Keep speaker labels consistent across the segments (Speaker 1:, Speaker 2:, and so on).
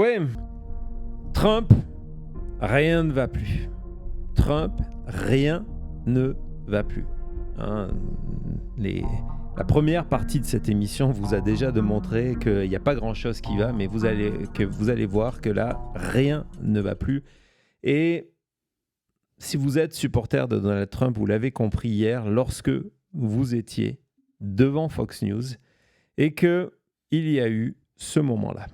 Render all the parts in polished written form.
Speaker 1: Ouais, Trump, rien ne va plus. Trump, rien ne va plus. Hein, la première partie de cette émission vous a déjà démontré qu'il n'y a pas grand-chose qui va, mais vous allez voir que là, rien ne va plus. Et si vous êtes supporter de Donald Trump, vous l'avez compris hier, lorsque vous étiez devant Fox News et qu'il y a eu ce moment-là.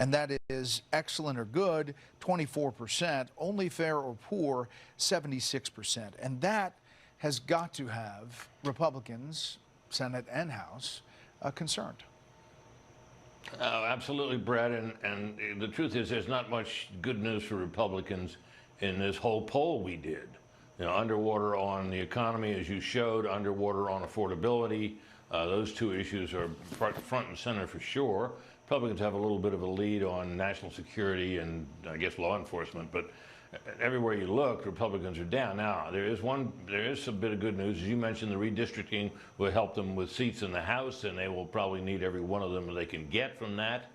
Speaker 2: And that is excellent or good, 24%, only fair or poor, 76%. And that has got to have Republicans, Senate and House, concerned.
Speaker 3: Absolutely, Brett. And the truth is, there's not much good news for Republicans in this whole poll we did. You know, underwater on the economy, as you showed, underwater on affordability. Those two issues are front and center for sure. Republicans have a little bit of a lead on national security and, I guess, law enforcement, but everywhere you look, Republicans are down. Now, there is a bit of good news. As you mentioned, the redistricting will help them with seats in the House, and they will probably need every one of them they can get from that.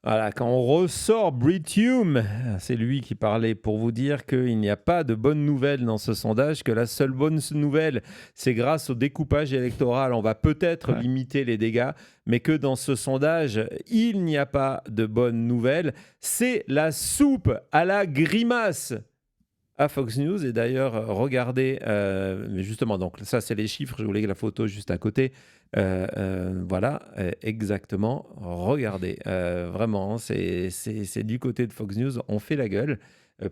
Speaker 1: Voilà, quand on ressort Brit Hume, c'est lui qui parlait pour vous dire qu'il n'y a pas de bonnes nouvelles dans ce sondage, que la seule bonne nouvelle, c'est grâce au découpage électoral, on va peut-être limiter les dégâts, mais que dans ce sondage, il n'y a pas de bonnes nouvelles. C'est la soupe à la grimace à Fox News. Et d'ailleurs, regardez, justement, donc ça c'est les chiffres, je voulais la photo juste à côté. Voilà, exactement. Regardez, vraiment, c'est du côté de Fox News, on fait la gueule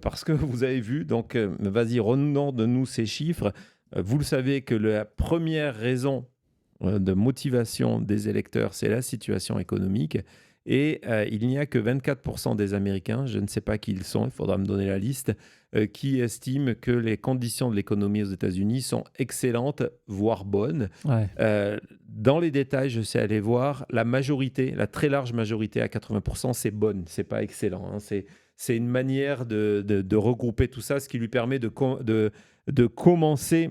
Speaker 1: parce que vous avez vu. Donc, vas-y, redonne-nous ces chiffres. Vous le savez que la première raison de motivation des électeurs, c'est la situation économique. Et il n'y a que 24% des Américains, je ne sais pas qui ils sont, il faudra me donner la liste, qui estiment que les conditions de l'économie aux États-Unis sont excellentes, voire bonnes. Ouais. Dans les détails, je sais aller voir, la majorité, la très large majorité à 80%, c'est bonne, c'est pas excellent. Hein. C'est une manière de regrouper tout ça, ce qui lui permet de commencer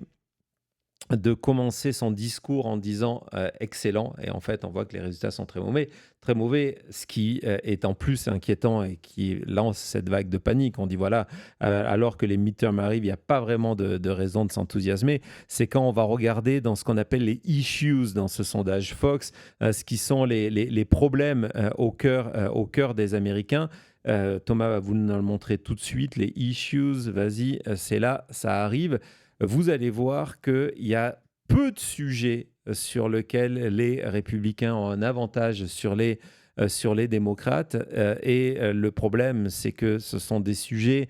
Speaker 1: son discours en disant excellent, et en fait on voit que les résultats sont très mauvais, ce qui est en plus inquiétant et qui lance cette vague de panique. On dit voilà, alors que les midterms arrivent, il n'y a pas vraiment de raison de s'enthousiasmer. C'est quand on va regarder dans ce qu'on appelle les issues dans ce sondage Fox, ce qui sont les problèmes au cœur des Américains. Thomas va vous le montrer tout de suite, les issues, vas-y, c'est là, ça arrive. Vous allez voir qu'il y a peu de sujets sur lesquels les républicains ont un avantage sur les démocrates. Et le problème, c'est que ce sont des sujets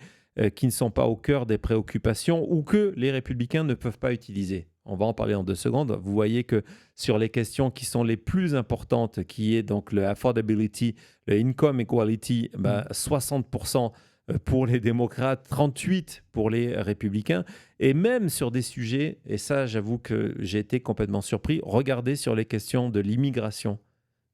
Speaker 1: qui ne sont pas au cœur des préoccupations ou que les républicains ne peuvent pas utiliser. On va en parler en 2 secondes. Vous voyez que sur les questions qui sont les plus importantes, qui est donc le affordability, le income equality, 60% pour les démocrates, 38% pour les républicains. Et même sur des sujets, et ça j'avoue que j'ai été complètement surpris, regardez sur les questions de l'immigration.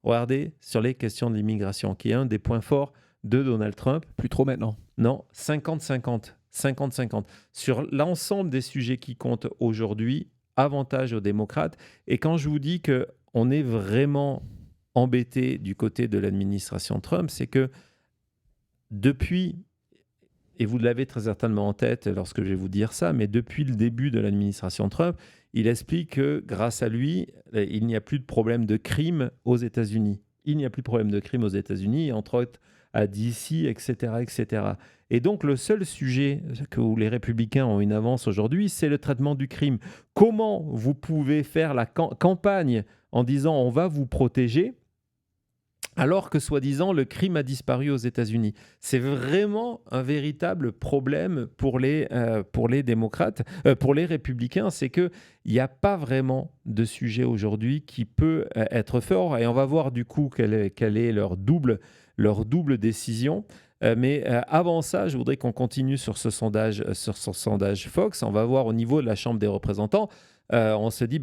Speaker 1: Regardez sur les questions de l'immigration, qui est un des points forts de Donald Trump.
Speaker 4: Plus trop maintenant.
Speaker 1: Non, 50-50. 50-50. Sur l'ensemble des sujets qui comptent aujourd'hui, avantage aux démocrates. Et quand je vous dis qu'on est vraiment embêté du côté de l'administration Trump, c'est que depuis... Et vous l'avez très certainement en tête lorsque je vais vous dire ça, mais depuis le début de l'administration Trump, il explique que grâce à lui, il n'y a plus de problème de crime aux États-Unis. Il n'y a plus de problème de crime aux États-Unis, entre autres à DC, etc., etc. Et donc le seul sujet où les républicains ont une avance aujourd'hui, c'est le traitement du crime. Comment vous pouvez faire la campagne en disant on va vous protéger alors que, soi-disant, le crime a disparu aux États-Unis? C'est vraiment un véritable problème pour les démocrates, pour les républicains. C'est qu'il n'y a pas vraiment de sujet aujourd'hui qui peut être fort. Et on va voir du coup quelle est leur double décision. Mais avant ça, je voudrais qu'on continue sur ce sondage Fox. On va voir au niveau de la Chambre des représentants. On se dit,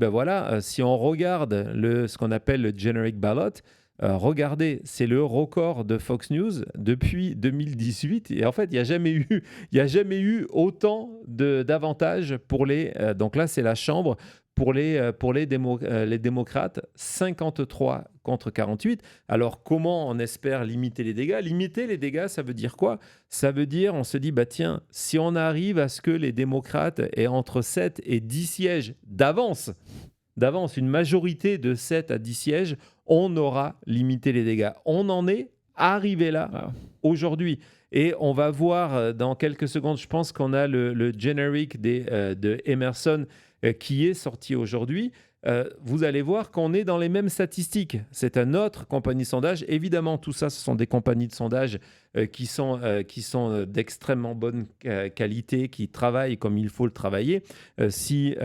Speaker 1: si on regarde ce qu'on appelle le generic ballot, regardez, c'est le record de Fox News depuis 2018. Et en fait, il n'y a jamais eu autant d'avantages pour les... donc là, c'est la Chambre. Pour les démocrates, 53 contre 48. Alors, comment on espère limiter les dégâts? Limiter les dégâts, ça veut dire quoi? Ça veut dire, on se dit, bah tiens, si on arrive à ce que les démocrates aient entre 7 et 10 sièges d'avance, une majorité de 7 à 10 sièges, on aura limité les dégâts. On en est arrivé là aujourd'hui. Et on va voir dans quelques secondes, je pense qu'on a le générique de Emerson qui est sorti aujourd'hui. Vous allez voir qu'on est dans les mêmes statistiques. C'est une autre compagnie de sondage. Évidemment, tout ça, ce sont des compagnies de sondage qui sont d'extrêmement bonne qualité, qui travaillent comme il faut le travailler. Si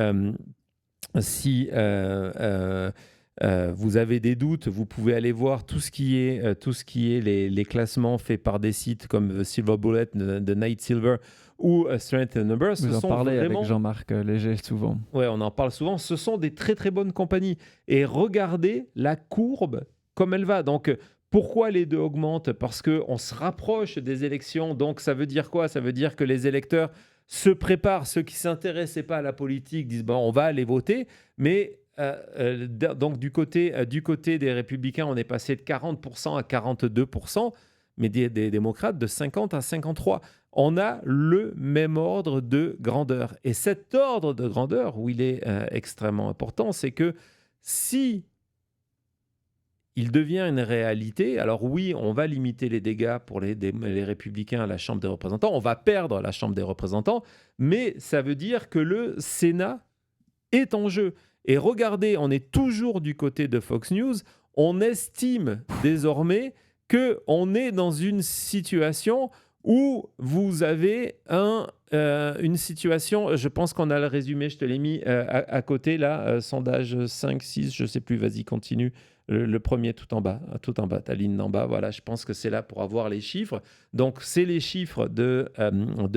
Speaker 1: vous avez des doutes, vous pouvez aller voir tout ce qui est les classements faits par des sites comme Silver Bullet, The Night Silver ou Strength and Numbers.
Speaker 4: Vous en parlez avec Jean-Marc Léger souvent.
Speaker 1: Oui, on en parle souvent. Ce sont des très très bonnes compagnies. Et regardez la courbe comme elle va. Donc, pourquoi les deux augmentent? Parce qu'on se rapproche des élections. Donc, ça veut dire quoi? Ça veut dire que les électeurs se préparent. Ceux qui ne s'intéressaient pas à la politique disent bon, on va aller voter. Mais donc, du côté des Républicains, on est passé de 40% à 42%, mais des démocrates de 50 à 53%. On a le même ordre de grandeur. Et cet ordre de grandeur, où il est extrêmement important, c'est que si il devient une réalité, alors oui, on va limiter les dégâts pour les Républicains à la Chambre des représentants, on va perdre la Chambre des représentants, mais ça veut dire que le Sénat est en jeu. Et regardez, on est toujours du côté de Fox News, on estime désormais qu'on est dans une situation où vous avez une situation, je pense qu'on a le résumé, je te l'ai mis à côté là, sondage 5, 6, je ne sais plus, vas-y, continue, le premier tout en bas, ta ligne d'en bas, voilà, je pense que c'est là pour avoir les chiffres. Donc, c'est les chiffres de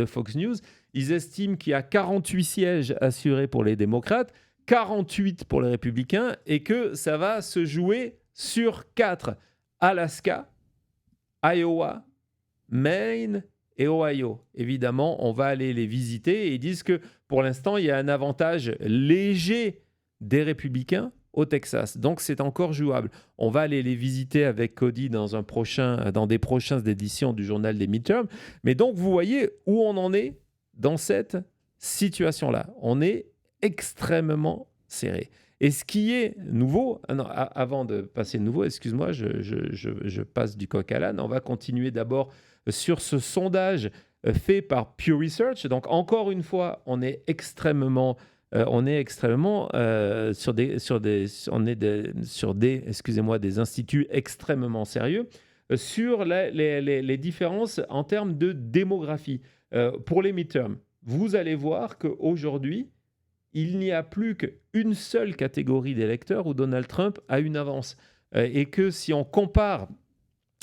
Speaker 1: Fox News. Ils estiment qu'il y a 48 sièges assurés pour les démocrates, 48 pour les républicains, et que ça va se jouer sur 4. Alaska, Iowa, Maine et Ohio. Évidemment, on va aller les visiter et ils disent que pour l'instant, il y a un avantage léger des républicains au Texas. Donc, c'est encore jouable. On va aller les visiter avec Cody dans des prochaines éditions du journal des midterms. Mais donc, vous voyez où on en est dans cette situation-là. On est extrêmement serré. Et ce qui est nouveau, avant de passer de nouveau, excuse-moi, je passe du coq à l'âne. On va continuer d'abord sur ce sondage fait par Pew Research. Donc, encore une fois, on est extrêmement sur des instituts extrêmement sérieux sur les différences en termes de démographie. Pour les midterms, vous allez voir qu'aujourd'hui, il n'y a plus qu'une seule catégorie d'électeurs où Donald Trump a une avance. Et que si on compare,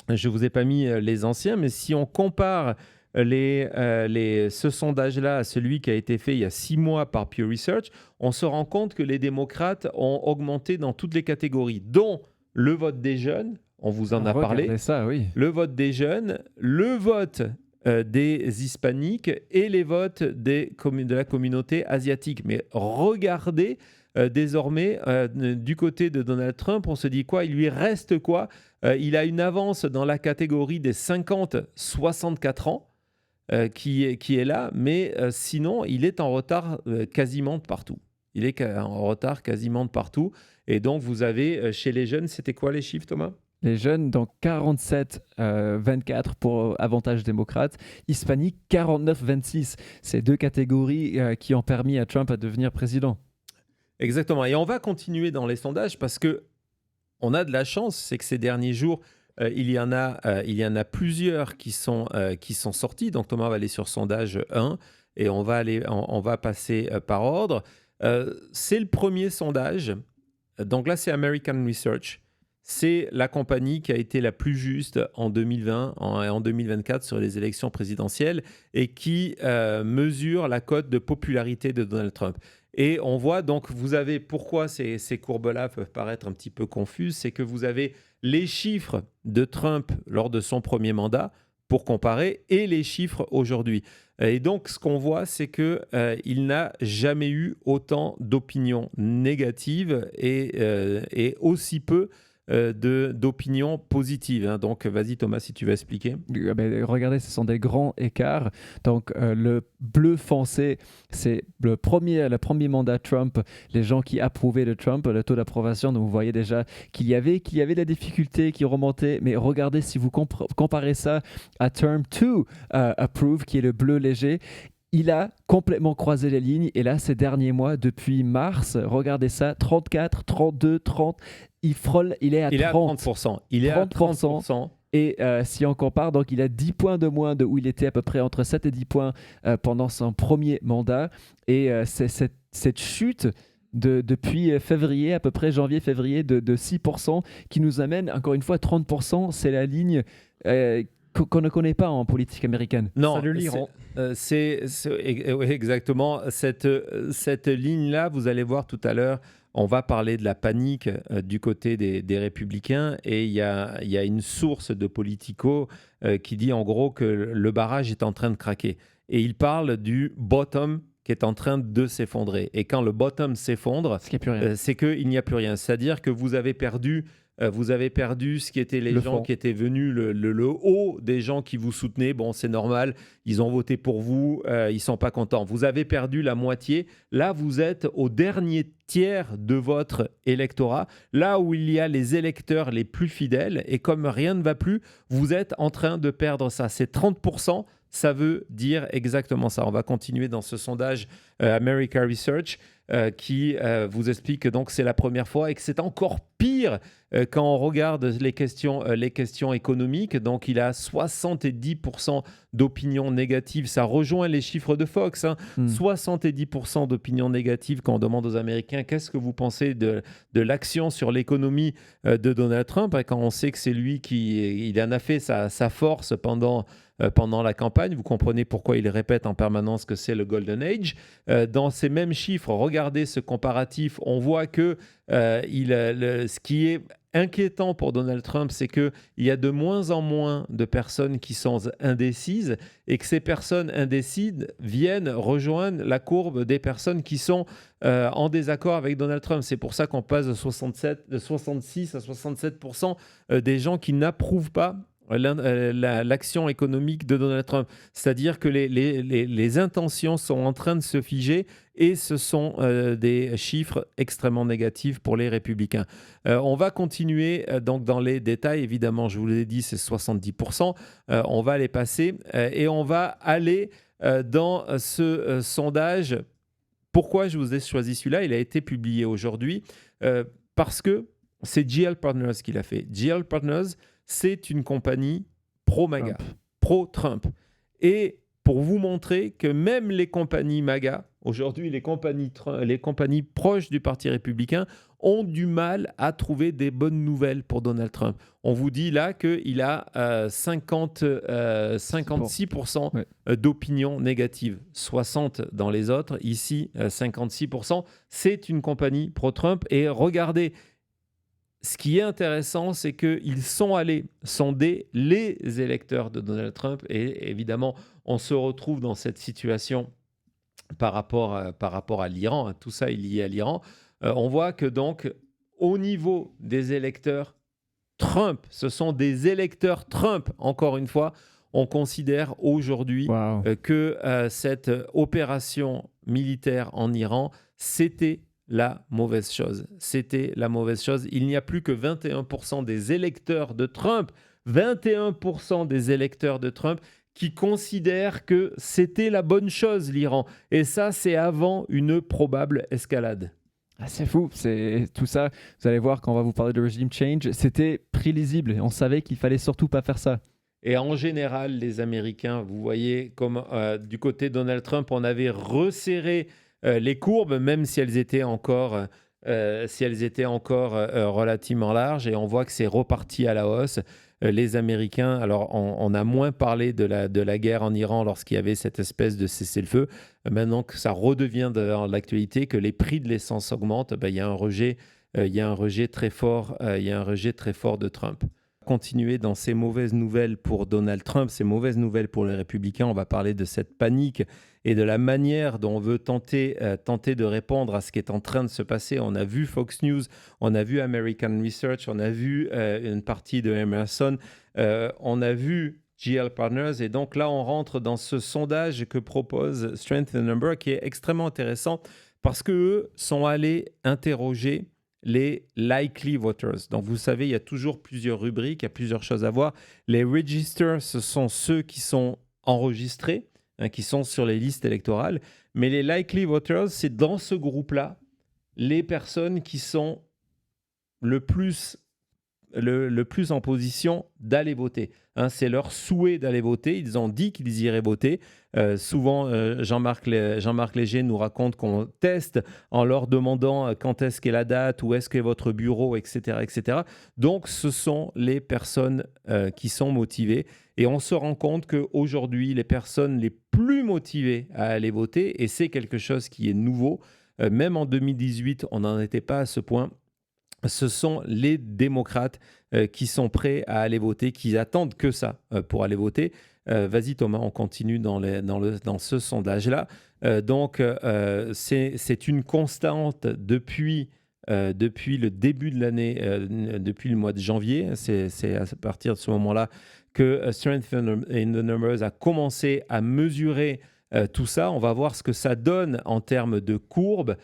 Speaker 1: je ne vous ai pas mis les anciens, mais si on compare ce sondage-là à celui qui a été fait il y a 6 mois par Pew Research, on se rend compte que les démocrates ont augmenté dans toutes les catégories, dont le vote des jeunes, on vous en a parlé,
Speaker 4: ça, oui.
Speaker 1: le vote des jeunes, le vote des hispaniques et les votes de la communauté asiatique. Mais regardez, désormais, du côté de Donald Trump, on se dit quoi? Il lui reste quoi? Il a une avance dans la catégorie des 50-64 ans qui est là, mais sinon, il est en retard quasiment de partout. Il est en retard quasiment de partout. Et donc, vous avez, chez les jeunes, c'était quoi les chiffres, Thomas?
Speaker 4: Les jeunes, donc 47-24 pour avantage démocrate. Hispanique, 49-26. C'est deux catégories qui ont permis à Trump de devenir président.
Speaker 1: Exactement. Et on va continuer dans les sondages parce que on a de la chance, c'est que ces derniers jours, il y en a plusieurs qui sont sortis. Donc Thomas va aller sur sondage 1 et on va passer par ordre. C'est le premier sondage. Donc là, c'est American Research. C'est la compagnie qui a été la plus juste en 2020 et en 2024 sur les élections présidentielles et qui mesure la cote de popularité de Donald Trump. Et on voit donc, vous avez, pourquoi ces courbes-là peuvent paraître un petit peu confuses, c'est que vous avez les chiffres de Trump lors de son premier mandat pour comparer et les chiffres aujourd'hui. Et donc, ce qu'on voit, c'est qu'il n'a jamais eu autant d'opinions négatives et aussi peu d'opinions positives, hein. Donc, vas-y Thomas, si tu veux expliquer.
Speaker 4: Regardez, ce sont des grands écarts. Donc, le bleu foncé, c'est le premier mandat Trump, les gens qui approuvaient de Trump, le taux d'approbation. Donc, vous voyez déjà qu'il y avait des difficultés qui remontaient. Mais regardez, si vous comparez ça à Term 2 Approve, qui est le bleu léger, il a complètement croisé les lignes. Et là, ces derniers mois, depuis mars, regardez ça, 34, 32, 30, il frôle, il est à
Speaker 1: 30%. Il est à 30%.
Speaker 4: Et si on compare, donc il a 10 points de moins de où il était, à peu près entre 7 et 10 points pendant son premier mandat. Et c'est cette chute depuis février, à peu près janvier-février, de 6% qui nous amène, encore une fois, 30%. C'est la ligne qu'on ne connaît pas en politique américaine.
Speaker 1: Non,
Speaker 5: Salut l'Iran.
Speaker 1: oui, exactement. Cette ligne-là, vous allez voir tout à l'heure, on va parler de la panique du côté des républicains, et il y a une source de Politico qui dit en gros que le barrage est en train de craquer. Et il parle du bottom qui est en train de s'effondrer. Et quand le bottom s'effondre, c'est qu'il n'y a plus rien. C'est-à-dire que vous avez perdu ce qui étaient les gens qui étaient venus, le haut des gens qui vous soutenaient. Bon, c'est normal, ils ont voté pour vous, ils ne sont pas contents. Vous avez perdu la moitié. Là, vous êtes au dernier tiers de votre électorat, là où il y a les électeurs les plus fidèles. Et comme rien ne va plus, vous êtes en train de perdre ça. C'est 30%. Ça veut dire exactement ça. On va continuer dans ce sondage America Research qui vous explique que donc c'est la première fois et que c'est encore pire quand on regarde les questions économiques. Donc il a 70% d'opinions négatives. Ça rejoint les chiffres de Fox, hein. 70% d'opinions négatives quand on demande aux Américains qu'est-ce que vous pensez de l'action sur l'économie de Donald Trump, et quand on sait que c'est lui il en a fait sa force pendant la campagne. Vous comprenez pourquoi il répète en permanence que c'est le Golden Age. Dans ces mêmes chiffres, regardez ce comparatif, on voit que ce qui est inquiétant pour Donald Trump, c'est qu'il y a de moins en moins de personnes qui sont indécises, et que ces personnes indécises viennent rejoindre la courbe des personnes qui sont en désaccord avec Donald Trump. C'est pour ça qu'on passe de 66 à 67% des gens qui n'approuvent pas l'action économique de Donald Trump. C'est-à-dire que les intentions sont en train de se figer, et ce sont des chiffres extrêmement négatifs pour les républicains. On va continuer donc dans les détails. Évidemment, je vous l'ai dit, c'est 70%. On va les passer et on va aller dans ce sondage. Pourquoi je vous ai choisi celui-là? Il a été publié aujourd'hui parce que c'est GL Partners qui l'a fait. GL Partners, c'est une compagnie pro-MAGA, pro-Trump. Et pour vous montrer que même les compagnies MAGA, aujourd'hui les compagnies proches du Parti républicain, ont du mal à trouver des bonnes nouvelles pour Donald Trump. On vous dit là qu'il a 56% d'opinions négatives, 60% dans les autres, ici 56%. C'est une compagnie pro-Trump. Et regardez, ce qui est intéressant, c'est qu'ils sont allés sonder les électeurs de Donald Trump, et évidemment, on se retrouve dans cette situation par rapport à l'Iran. Tout ça est lié à l'Iran. On voit que donc, au niveau des électeurs Trump, ce sont des électeurs Trump, encore une fois, on considère aujourd'hui que cette opération militaire en Iran, c'était la mauvaise chose. C'était la mauvaise chose. Il n'y a plus que 21% des électeurs de Trump, 21% des électeurs de Trump qui considèrent que c'était la bonne chose, l'Iran. Et ça, c'est avant une probable escalade.
Speaker 4: Ah, c'est fou, c'est tout ça. Vous allez voir quand on va vous parler de regime change, c'était prévisible. On savait qu'il fallait surtout pas faire ça.
Speaker 1: Et en général, les Américains, vous voyez comme du côté de Donald Trump, on avait resserré les courbes, même si elles étaient encore si elles étaient encore relativement larges, et on voit que c'est reparti à la hausse. Les Américains, alors on a moins parlé de la guerre en Iran lorsqu'il y avait cette espèce de cessez-le-feu. Maintenant que ça redevient dans l'actualité, que les prix de l'essence augmentent, il y a un rejet, très fort, il y a un rejet très fort de Trump. Continuer dans ces mauvaises nouvelles pour Donald Trump, ces mauvaises nouvelles pour les républicains. On va parler de cette panique et de la manière dont on veut tenter de répondre à ce qui est en train de se passer. On a vu Fox News, on a vu American Research, on a vu une partie de Emerson, on a vu GL Partners, et donc là on rentre dans ce sondage que propose Strength in Number, qui est extrêmement intéressant parce qu'eux sont allés interroger les likely voters. Donc, vous savez, il y a toujours plusieurs rubriques, il y a plusieurs choses à voir. Les registers, ce sont ceux qui sont enregistrés, qui sont sur les listes électorales. Mais les likely voters, c'est dans ce groupe-là, les personnes qui sont le plus en position d'aller voter. C'est leur souhait d'aller voter. Ils ont dit qu'ils iraient voter. Souvent, Jean-Marc Léger nous raconte qu'on teste en leur demandant quand est-ce qu'est la date, où est-ce qu'est votre bureau, etc., etc. Donc, ce sont les personnes qui sont motivées. Et on se rend compte qu'aujourd'hui, les personnes les plus motivées à aller voter, et c'est quelque chose qui est nouveau, même en 2018, on n'en était pas à ce point, ce sont les démocrates qui sont prêts à aller voter, qui attendent que ça pour aller voter. Vas-y Thomas, on continue dans ce sondage-là. Donc, c'est une constante depuis le début de l'année, depuis le mois de janvier. C'est à partir de ce moment-là que Strength in the Numbers a commencé à mesurer tout ça. On va voir ce que ça donne en termes de courbe.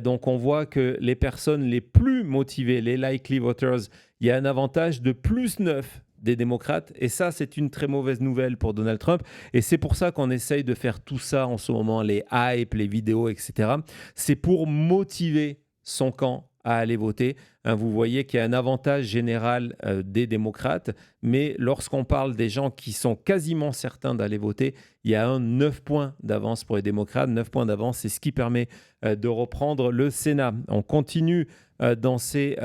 Speaker 1: Donc, on voit que les personnes les plus motivées, les likely voters, il y a un avantage de plus 9 des démocrates. Et ça, c'est une très mauvaise nouvelle pour Donald Trump. Et c'est pour ça qu'on essaye de faire tout ça en ce moment, les hypes, les vidéos, etc. C'est pour motiver son camp à aller voter. Vous voyez qu'il y a un avantage général des démocrates, mais lorsqu'on parle des gens qui sont quasiment certains d'aller voter, il y a 9 points d'avance pour les démocrates. 9 points d'avance, c'est ce qui permet de reprendre le Sénat. On continue dans ces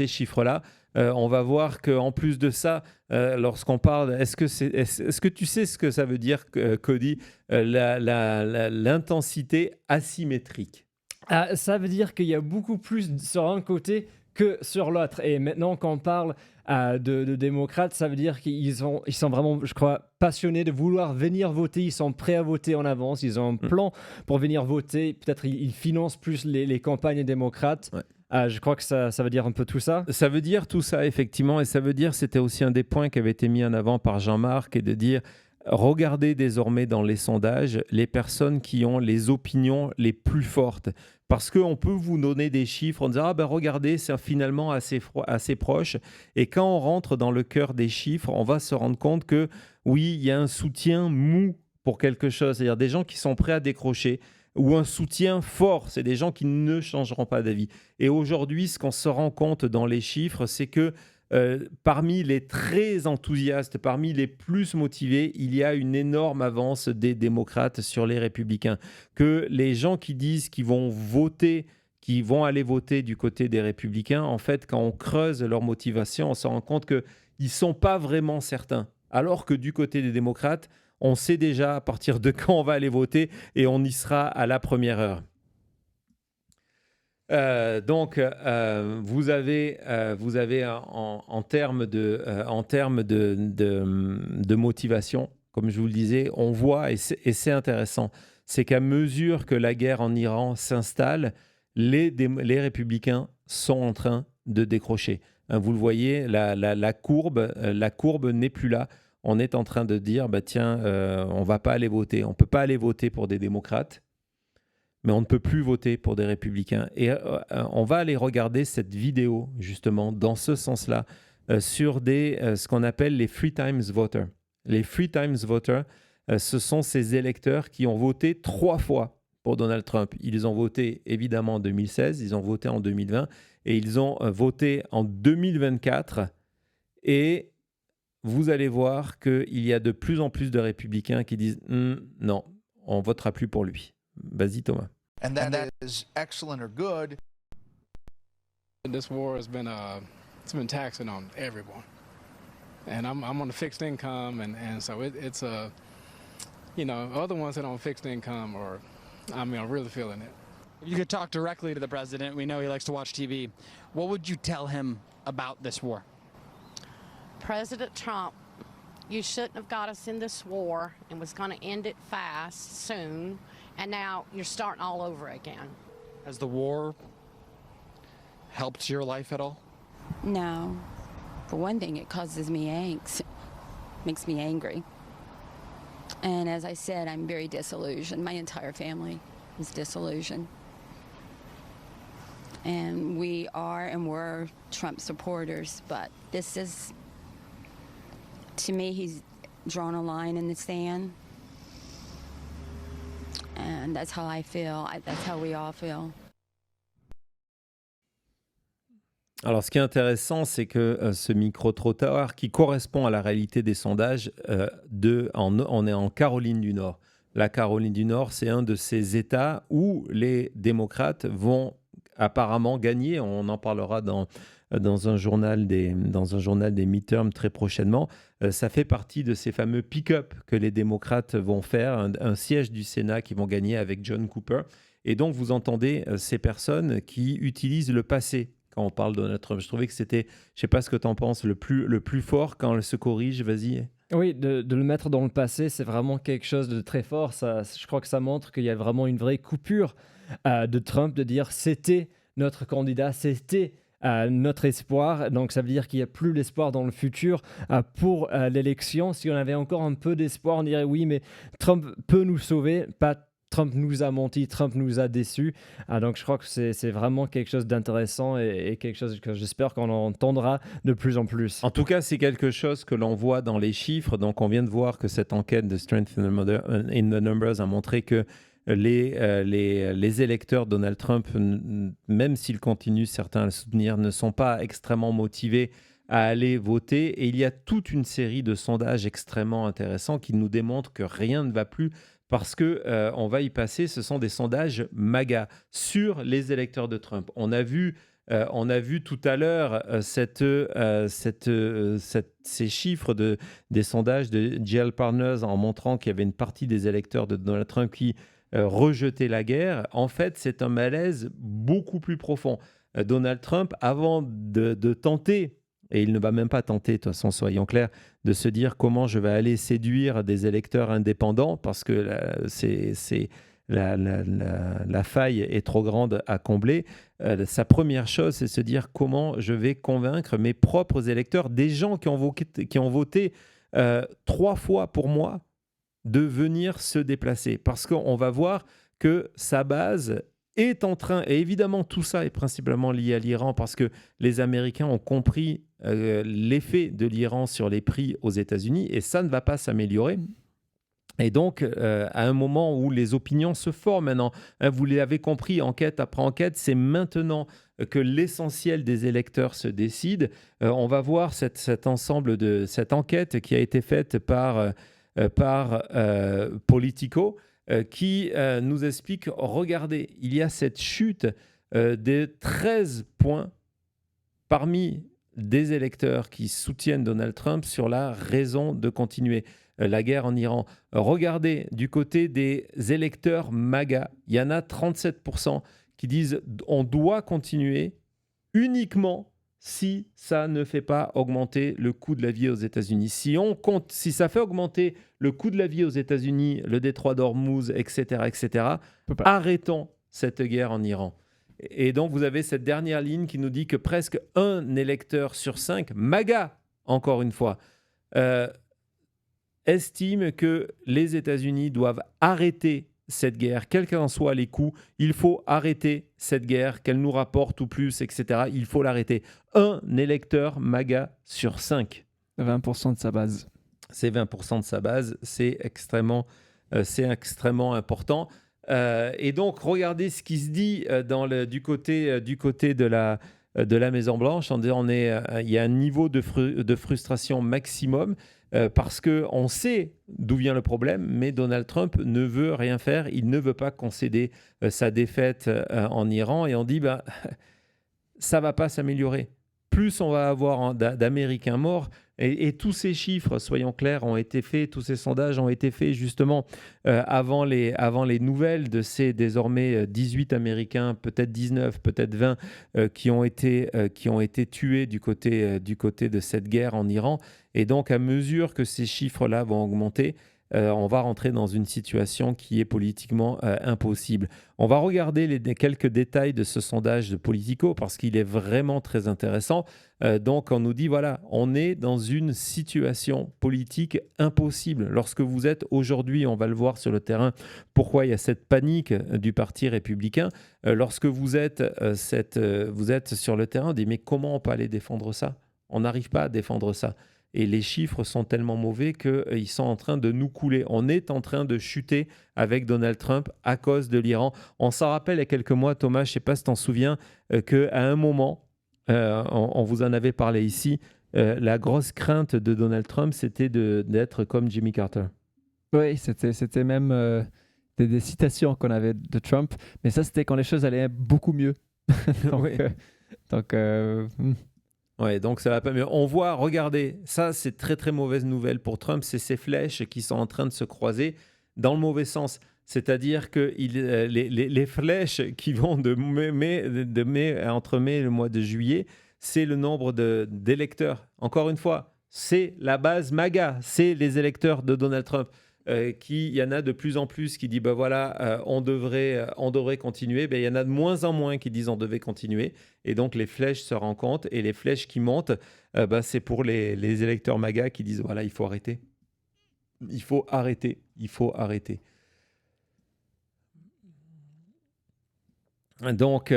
Speaker 1: chiffres-là. On va voir qu'en plus de ça, lorsqu'on parle, est-ce que tu sais ce que ça veut dire, Cody, l'intensité asymétrique?
Speaker 4: Ça veut dire qu'il y a beaucoup plus sur un côté que sur l'autre. Et maintenant, quand on parle de démocrates, ça veut dire qu'ils sont vraiment, je crois, passionnés de vouloir venir voter. Ils sont prêts à voter en avance. Ils ont un plan pour venir voter. Peut-être ils financent plus les campagnes démocrates. Ouais. Je crois que ça veut dire un peu tout ça.
Speaker 1: Ça veut dire tout ça, effectivement. Et ça veut dire, c'était aussi un des points qui avait été mis en avant par Jean-Marc, et de dire... Regardez désormais dans les sondages les personnes qui ont les opinions les plus fortes. Parce qu'on peut vous donner des chiffres en disant « regardez, c'est finalement assez proche ». Et quand on rentre dans le cœur des chiffres, on va se rendre compte que oui, il y a un soutien mou pour quelque chose. C'est-à-dire des gens qui sont prêts à décrocher, ou un soutien fort. C'est des gens qui ne changeront pas d'avis. Et aujourd'hui, ce qu'on se rend compte dans les chiffres, c'est que parmi les très enthousiastes, parmi les plus motivés, il y a une énorme avance des démocrates sur les républicains. Que les gens qui disent qu'ils vont aller voter du côté des républicains, en fait, quand on creuse leur motivation, on se rend compte qu'ils ne sont pas vraiment certains. Alors que du côté des démocrates, on sait déjà à partir de quand on va aller voter, et on y sera à la première heure. Donc, vous avez en termes de motivation, comme je vous le disais, on voit, et c'est intéressant, c'est qu'à mesure que la guerre en Iran s'installe, les républicains sont en train de décrocher. Vous le voyez, la courbe n'est plus là. On est en train de dire, tiens, on ne va pas aller voter. On ne peut pas aller voter pour des démocrates, mais on ne peut plus voter pour des républicains. Et on va aller regarder cette vidéo, justement, dans ce sens-là, sur ce qu'on appelle les Three Times Voters. Les Three Times Voters, ce sont ces électeurs qui ont voté 3 fois pour Donald Trump. Ils ont voté, évidemment, en 2016, ils ont voté en 2020, et ils ont voté en 2024. Et vous allez voir qu'il y a de plus en plus de républicains qui disent « Non, on ne votera plus pour lui ». Vas-y Thomas.
Speaker 2: And that is excellent or good.
Speaker 5: This war has been it's been taxing on everyone, and I'm on a fixed income, and so it's you know, other ones that are on fixed income are really feeling it.
Speaker 6: If you could talk directly to the president, we know he likes to watch TV. What would you tell him about this war?
Speaker 7: President Trump, you shouldn't have got us in this war and was going to end it fast, soon, and now you're starting all over again.
Speaker 6: Has the war helped your life at all?
Speaker 8: No. For one thing, it causes me angst, makes me angry. And as I said, I'm very disillusioned. My entire family is disillusioned. And we are and were Trump supporters, but this is, to me, he's drawn a line in the sand. And that's how I feel. That's how we all feel.
Speaker 1: Alors, ce qui est intéressant, c'est que ce micro-trottoir qui correspond à la réalité des sondages, on est en Caroline du Nord. La Caroline du Nord, c'est un de ces États où les démocrates vont apparemment gagner. On en parlera dans un journal des midterms très prochainement. Ça fait partie de ces fameux pick-up que les démocrates vont faire, un siège du Sénat qu'ils vont gagner avec John Cooper. Et donc, vous entendez ces personnes qui utilisent le passé quand on parle de Donald Trump. Je trouvais que c'était, je ne sais pas ce que tu en penses, le plus fort quand elle se corrige. Vas-y.
Speaker 4: Oui, de le mettre dans le passé, c'est vraiment quelque chose de très fort. Ça, je crois que ça montre qu'il y a vraiment une vraie coupure de Trump, de dire c'était notre candidat, c'était notre espoir. Donc ça veut dire qu'il n'y a plus l'espoir dans le futur pour l'élection. Si on avait encore un peu d'espoir, on dirait oui, mais Trump peut nous sauver, pas Trump nous a menti, Trump nous a déçus. Donc je crois que c'est vraiment quelque chose d'intéressant et quelque chose que j'espère qu'on entendra de plus en plus.
Speaker 1: En tout cas, c'est quelque chose que l'on voit dans les chiffres. Donc on vient de voir que cette enquête de Strength in the Numbers a montré que les électeurs de Donald Trump, même s'ils continuent certains à le soutenir, ne sont pas extrêmement motivés à aller voter. Et il y a toute une série de sondages extrêmement intéressants qui nous démontrent que rien ne va plus parce qu'on va y passer. Ce sont des sondages MAGA sur les électeurs de Trump. On a vu tout à l'heure ces chiffres des sondages de GL Partners en montrant qu'il y avait une partie des électeurs de Donald Trump qui rejetaient la guerre. En fait, c'est un malaise beaucoup plus profond. Donald Trump, avant de tenter, et il ne va même pas tenter, de toute façon, soyons clairs, de se dire comment je vais aller séduire des électeurs indépendants, parce que la faille est trop grande à combler. Sa première chose, c'est de se dire comment je vais convaincre mes propres électeurs, des gens qui ont voté 3 fois pour moi, de venir se déplacer. Parce qu'on va voir que sa base est en train, et évidemment tout ça est principalement lié à l'Iran, parce que les Américains ont compris l'effet de l'Iran sur les prix aux États-Unis, et ça ne va pas s'améliorer. Et donc, à un moment où les opinions se forment maintenant, vous l'avez compris, enquête après enquête, c'est maintenant que l'essentiel des électeurs se décide. On va voir cet ensemble de cette enquête qui a été faite par Politico, qui nous explique, regardez, il y a cette chute de 13 points parmi des électeurs qui soutiennent Donald Trump sur la raison de continuer la guerre en Iran. Regardez, du côté des électeurs MAGA, il y en a 37% qui disent on doit continuer uniquement si ça ne fait pas augmenter le coût de la vie aux États-Unis. Si ça fait augmenter le coût de la vie aux États-Unis, le détroit d'Ormuz, etc., arrêtons cette guerre en Iran. Et donc, vous avez cette dernière ligne qui nous dit que presque un électeur sur 5, MAGA, encore une fois, estime que les États-Unis doivent arrêter cette guerre, quels qu'en soient les coûts. Il faut arrêter cette guerre, qu'elle nous rapporte ou plus, etc. Il faut l'arrêter. Un électeur MAGA sur 5.
Speaker 4: 20% de sa base.
Speaker 1: C'est 20% de sa base. C'est extrêmement important. Et donc, regardez ce qui se dit du côté de la Maison-Blanche. Il y a un niveau de frustration maximum. Parce qu'on sait d'où vient le problème, mais Donald Trump ne veut rien faire. Il ne veut pas concéder sa défaite en Iran. Et on dit, ça ne va pas s'améliorer. Plus on va avoir d'Américains morts, et tous ces chiffres, soyons clairs, ont été faits, tous ces sondages ont été faits justement avant les nouvelles de ces désormais 18 Américains, peut-être 19, peut-être 20, qui ont été tués du côté de cette guerre en Iran. Et donc, à mesure que ces chiffres-là vont augmenter, on va rentrer dans une situation qui est politiquement impossible. On va regarder quelques détails de ce sondage de Politico parce qu'il est vraiment très intéressant. Donc, on nous dit, voilà, on est dans une situation politique impossible. Lorsque vous êtes aujourd'hui, on va le voir sur le terrain, pourquoi il y a cette panique du Parti républicain. Lorsque vous êtes sur le terrain, on dit, mais comment on peut aller défendre ça ? On n'arrive pas à défendre ça. Et les chiffres sont tellement mauvais qu'ils sont en train de nous couler. On est en train de chuter avec Donald Trump à cause de l'Iran. On s'en rappelle il y a quelques mois, Thomas, je ne sais pas si tu t'en souviens, qu'à un moment, on vous en avait parlé ici, la grosse crainte de Donald Trump, c'était d'être comme Jimmy Carter.
Speaker 4: Oui, c'était même des citations qu'on avait de Trump, mais ça, c'était quand les choses allaient beaucoup mieux.
Speaker 1: Ouais, donc ça va pas mieux. On voit, regardez, ça c'est très très mauvaise nouvelle pour Trump, c'est ces flèches qui sont en train de se croiser dans le mauvais sens. C'est-à-dire que les flèches qui vont entre mai et le mois de juillet, c'est le nombre d'électeurs. Encore une fois, c'est la base MAGA, c'est les électeurs de Donald Trump. Il y en a de plus en plus qui disent on devrait continuer. Il y en a de moins en moins qui disent on devait continuer. Et donc les flèches se rencontrent et les flèches qui montent, c'est pour les électeurs MAGA qui disent voilà, il faut arrêter. Il faut arrêter. Donc,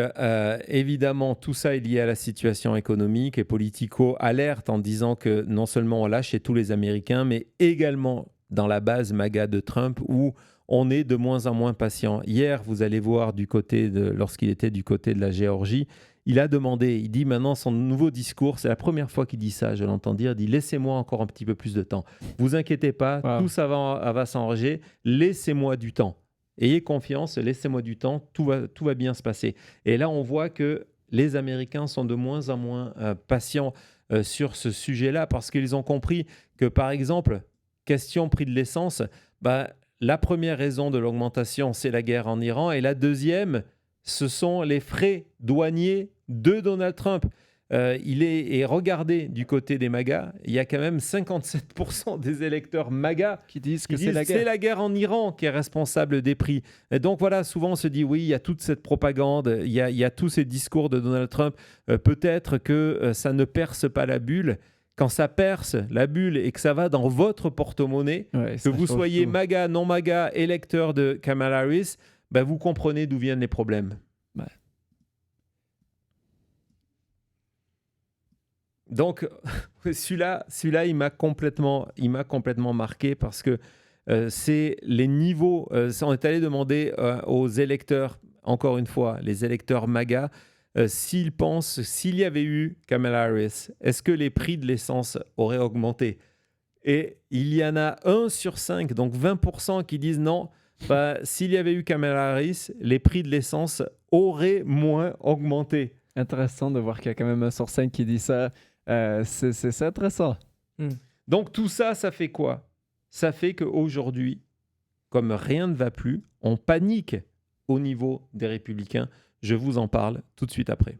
Speaker 1: évidemment, tout ça est lié à la situation économique et Politico alerte en disant que non seulement on lâche chez tous les Américains, mais également dans la base MAGA de Trump où on est de moins en moins patient. Hier, vous allez voir lorsqu'il était du côté de la Géorgie, il dit maintenant son nouveau discours, c'est la première fois qu'il dit ça, je l'entends dire, il dit laissez-moi encore un petit peu plus de temps. Vous inquiétez pas, tout ça va s'arranger, laissez-moi du temps. Ayez confiance, laissez-moi du temps, tout va bien se passer. Et là, on voit que les Américains sont de moins en moins patients sur ce sujet-là parce qu'ils ont compris que, par exemple, question prix de l'essence, la première raison de l'augmentation, c'est la guerre en Iran. Et la deuxième, ce sont les frais douaniers de Donald Trump. Et regardez du côté des MAGA, il y a quand même 57% des électeurs MAGA
Speaker 4: qui disent que c'est
Speaker 1: la guerre en Iran qui est responsable des prix. Et donc voilà, souvent on se dit oui, il y a toute cette propagande, il y a tous ces discours de Donald Trump. Peut-être que ça ne perce pas la bulle. Quand ça perce la bulle et que ça va dans votre porte-monnaie, que vous soyez MAGA, non MAGA, électeur de Kamala Harris, vous comprenez d'où viennent les problèmes.
Speaker 4: Ouais.
Speaker 1: Donc, celui-là, il m'a complètement marqué parce que c'est les niveaux. On est allé demander aux électeurs, encore une fois, les électeurs MAGA, s'ils pensent, s'il y avait eu Kamala Harris, est-ce que les prix de l'essence auraient augmenté ? Et il y en a 1 sur 5, donc 20% qui disent non. S'il y avait eu Kamala Harris, les prix de l'essence auraient moins augmenté.
Speaker 4: Intéressant de voir qu'il y a quand même 1 sur 5 qui dit ça. C'est intéressant.
Speaker 1: Donc tout ça, ça fait quoi ? Ça fait qu'aujourd'hui, comme rien ne va plus, on panique au niveau des Républicains. Je vous en parle tout de suite après.